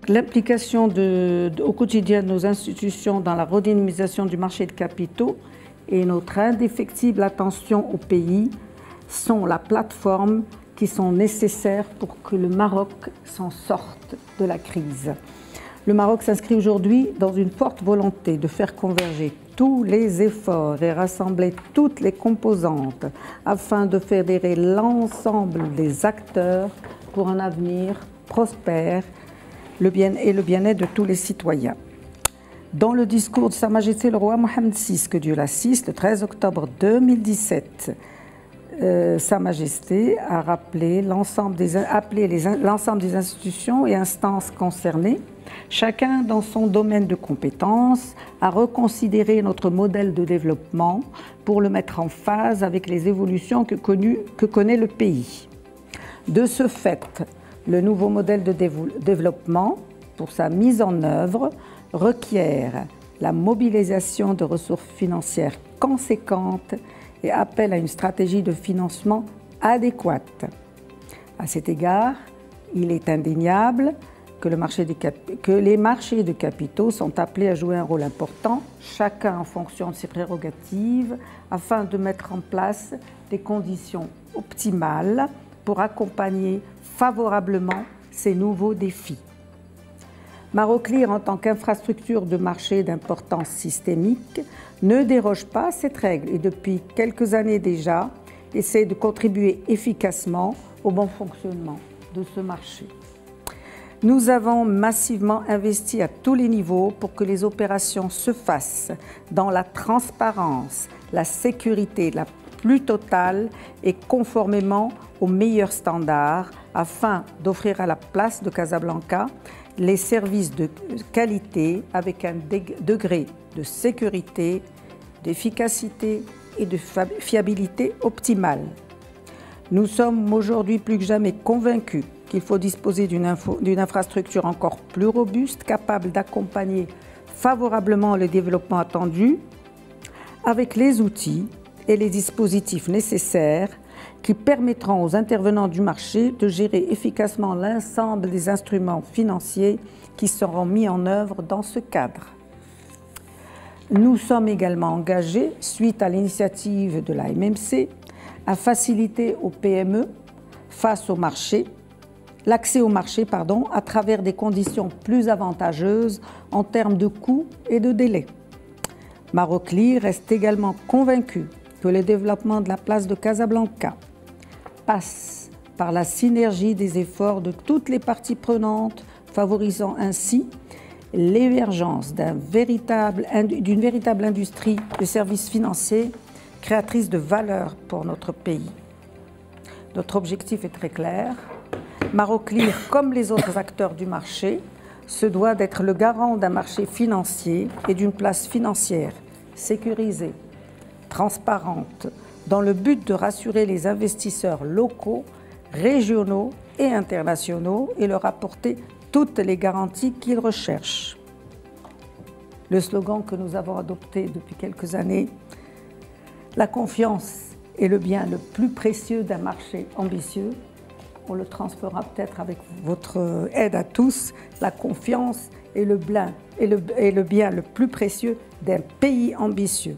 L'implication au quotidien de nos institutions dans la redynamisation du marché de capitaux et notre indéfectible attention au pays sont la plateforme qui sont nécessaires pour que le Maroc s'en sorte de la crise. Le Maroc s'inscrit aujourd'hui dans une forte volonté de faire converger tous les efforts et rassembler toutes les composantes afin de fédérer l'ensemble des acteurs pour un avenir prospère le bien-être de tous les citoyens. Dans le discours de Sa Majesté le roi Mohammed VI, que Dieu l'assiste, le 13 octobre 2017, Sa Majesté a appelé l'ensemble des institutions et instances concernées, chacun dans son domaine de compétences, à reconsidérer notre modèle de développement pour le mettre en phase avec les évolutions que connaît le pays. De ce fait, le nouveau modèle de développement, pour sa mise en œuvre, requiert la mobilisation de ressources financières conséquentes et appelle à une stratégie de financement adéquate. À cet égard, il est indéniable que les marchés de capitaux sont appelés à jouer un rôle important, chacun en fonction de ses prérogatives, afin de mettre en place des conditions optimales pour accompagner favorablement ces nouveaux défis. Maroclear, en tant qu'infrastructure de marché d'importance systémique, ne déroge pas à cette règle et depuis quelques années déjà, essaie de contribuer efficacement au bon fonctionnement de ce marché. Nous avons massivement investi à tous les niveaux pour que les opérations se fassent dans la transparence, la sécurité la plus totale et conformément aux meilleurs standards afin d'offrir à la place de Casablanca les services de qualité avec un degré de sécurité, d'efficacité et de fiabilité optimale. Nous sommes aujourd'hui plus que jamais convaincus qu'il faut disposer d'une infrastructure encore plus robuste, capable d'accompagner favorablement le développement attendu, avec les outils et les dispositifs nécessaires qui permettront aux intervenants du marché de gérer efficacement l'ensemble des instruments financiers qui seront mis en œuvre dans ce cadre. Nous sommes également engagés, suite à l'initiative de la MMC, à faciliter aux PME face au marché, l'accès au marché à travers des conditions plus avantageuses en termes de coûts et de délais. Maroclear reste également convaincu que le développement de la place de Casablanca passe par la synergie des efforts de toutes les parties prenantes, favorisant ainsi l'émergence d'une véritable industrie de services financiers créatrice de valeur pour notre pays. Notre objectif est très clair. Maroclear, comme les autres acteurs du marché, se doit d'être le garant d'un marché financier et d'une place financière sécurisée, transparente, dans le but de rassurer les investisseurs locaux, régionaux et internationaux et leur apporter toutes les garanties qu'ils recherchent. Le slogan que nous avons adopté depuis quelques années, la confiance est le bien le plus précieux d'un marché ambitieux. On le transférera peut-être avec votre aide à tous. La confiance est le bien le plus précieux d'un pays ambitieux.